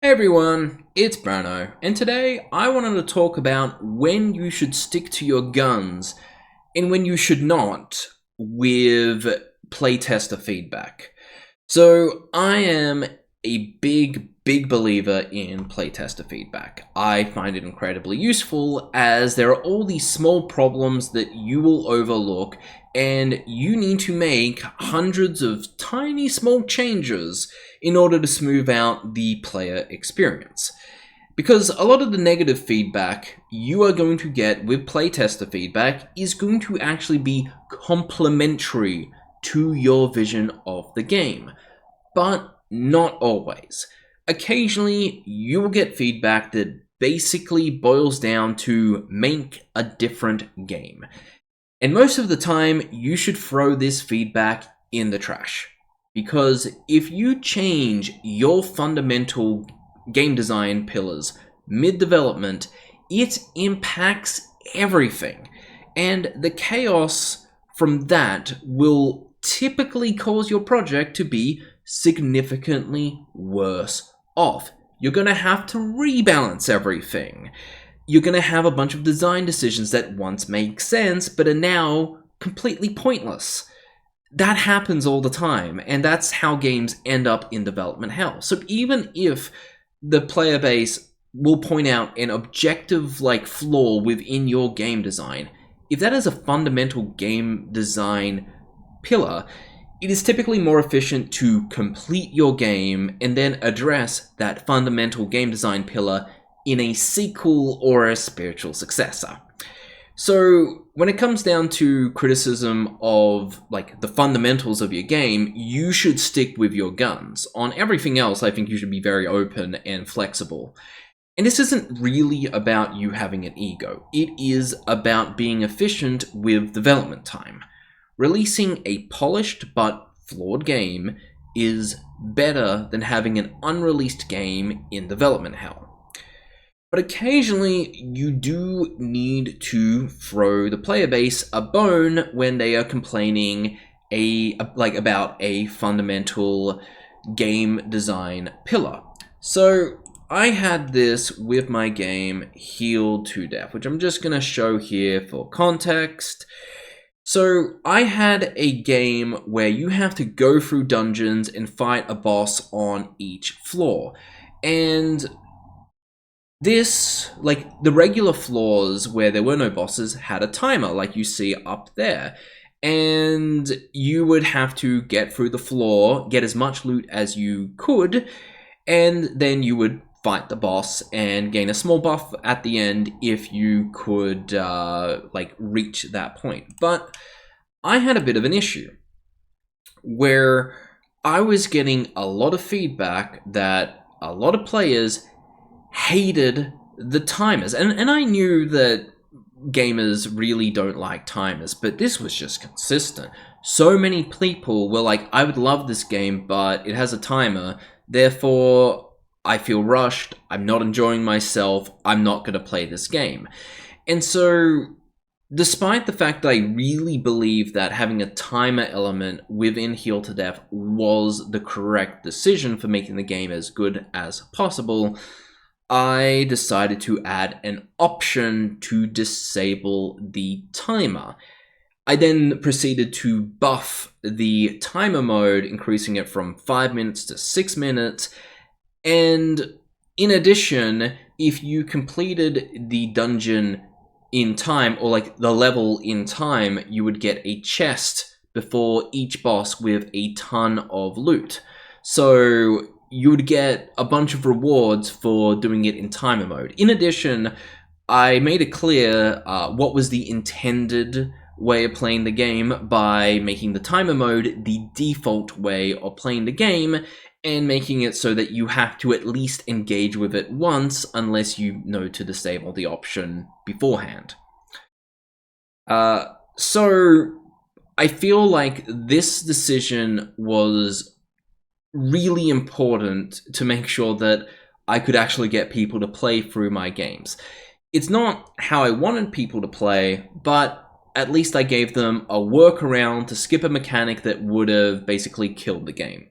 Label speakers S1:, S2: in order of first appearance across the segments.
S1: Hey everyone, it's Brano, and today I wanted to talk about when you should stick to your guns and when you should not with playtester feedback. So I am a big believer in playtester feedback. I find it incredibly useful as there are all these small problems that you will overlook and you need to make hundreds of tiny small changes in order to smooth out the player experience. Because a lot of the negative feedback you are going to get with playtester feedback is going to actually be complementary to your vision of the game, but not always. Occasionally, you will get feedback that basically boils down to make a different game. And most of the time, you should throw this feedback in the trash. Because if you change your fundamental game design pillars mid-development, it impacts everything. And the chaos from that will typically cause your project to be significantly worse off. You're going to have to rebalance everything. You're going to have a bunch of design decisions that once made sense but are now completely pointless. That happens all the time, and that's how games end up in development hell. So even if the player base will point out an objective flaw within your game design, if that is a fundamental game design pillar, it is typically more efficient to complete your game and then address that fundamental game design pillar in a sequel or a spiritual successor. So when it comes down to criticism of the fundamentals of your game, you should stick with your guns. On everything else, I think you should be very open and flexible. And this isn't really about you having an ego. It is about being efficient with development time. Releasing a polished but flawed game is better than having an unreleased game in development hell. But occasionally, you do need to throw the player base a bone when they are complaining about a fundamental game design pillar. So I had this with my game Healed to Death, which I'm just going to show here for context. So I had a game where you have to go through dungeons and fight a boss on each floor. And this, the regular floors where there were no bosses, had a timer like you see up there. And you would have to get through the floor, get as much loot as you could, and then you would fight the boss and gain a small buff at the end if you could reach that point. But I had a bit of an issue where I was getting a lot of feedback that a lot of players hated the timers. And I knew that gamers really don't like timers, but this was just consistent. So many people were like, I would love this game, but it has a timer, therefore I feel rushed, I'm not enjoying myself, I'm not going to play this game. And so, despite the fact that I really believe that having a timer element within Healed to Death was the correct decision for making the game as good as possible, I decided to add an option to disable the timer. I then proceeded to buff the timer mode, increasing it from 5 minutes to 6 minutes. And in addition, if you completed the dungeon in time, or the level in time, you would get a chest before each boss with a ton of loot. So you would get a bunch of rewards for doing it in timer mode. In addition, I made it clear what was the intended way of playing the game by making the timer mode the default way of playing the game, and making it so that you have to at least engage with it once unless you know to disable the option beforehand. So I feel like this decision was really important to make sure that I could actually get people to play through my games. It's not how I wanted people to play, but at least I gave them a workaround to skip a mechanic that would have basically killed the game.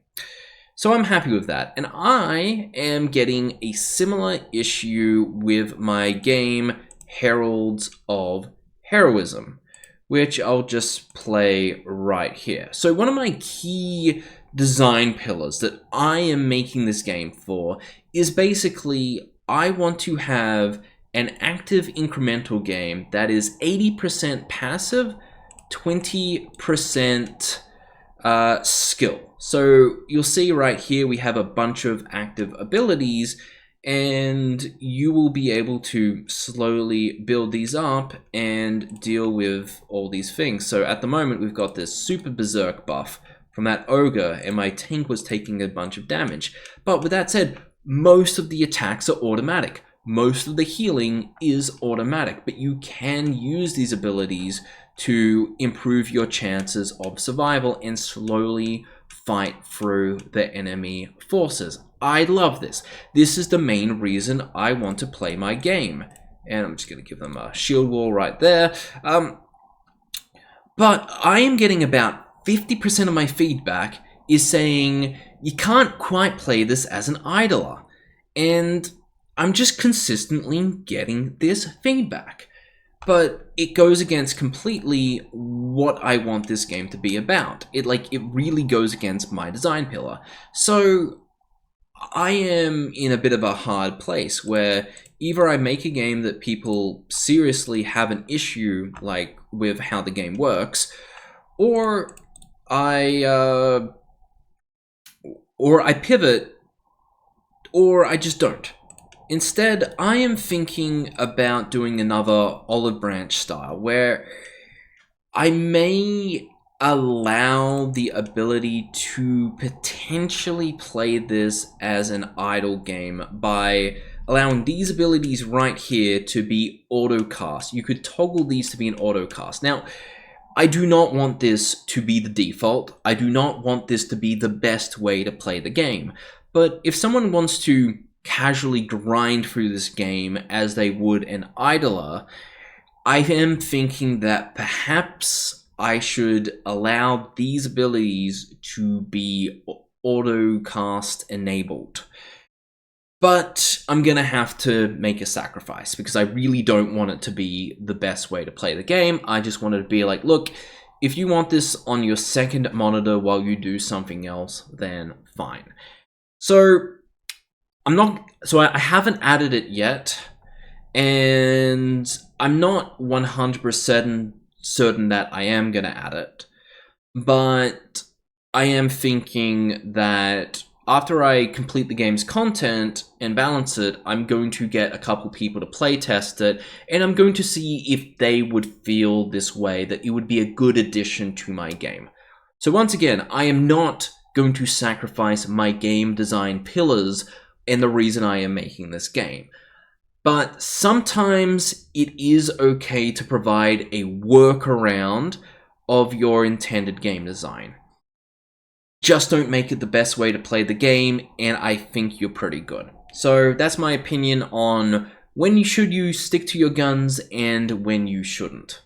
S1: So I'm happy with that. And I am getting a similar issue with my game Heralds of Heroism, which I'll just play right here. So one of my key design pillars that I am making this game for is basically I want to have an active incremental game that is 80% passive, 20% skill. So you'll see right here we have a bunch of active abilities, and you will be able to slowly build these up and deal with all these things. So at the moment we've got this super berserk buff from that ogre, and my tank was taking a bunch of damage. But with that said, most of the attacks are automatic. Most of the healing is automatic, but you can use these abilities to improve your chances of survival and slowly fight through the enemy forces. I love this. This is the main reason I want to play my game. And I'm just going to give them a shield wall right there. But I am getting about 50% of my feedback is saying you can't quite play this as an idler. And I'm just consistently getting this feedback. But it goes against completely what I want this game to be about. It really goes against my design pillar. So I am in a bit of a hard place where either I make a game that people seriously have an issue with how the game works, or I pivot, or I just don't. Instead, I am thinking about doing another olive branch style where I may allow the ability to potentially play this as an idle game by allowing these abilities right here to be auto-cast. You could toggle these to be an auto-cast. Now, I do not want this to be the default. I do not want this to be the best way to play the game. But if someone wants to casually grind through this game as they would an idler, I am thinking that perhaps I should allow these abilities to be auto-cast enabled. But I'm gonna have to make a sacrifice because I really don't want it to be the best way to play the game. I just want it to be like, look, if you want this on your second monitor while you do something else, then fine. So I haven't added it yet, and I'm not 100% certain that I am going to add it, but I am thinking that after I complete the game's content and balance it, I'm going to get a couple people to play test it, and I'm going to see if they would feel this way, that it would be a good addition to my game. So once again, I am not going to sacrifice my game design pillars and the reason I am making this game. But sometimes it is okay to provide a workaround of your intended game design. Just don't make it the best way to play the game, and I think you're pretty good. So that's my opinion on when you should stick to your guns and when you shouldn't.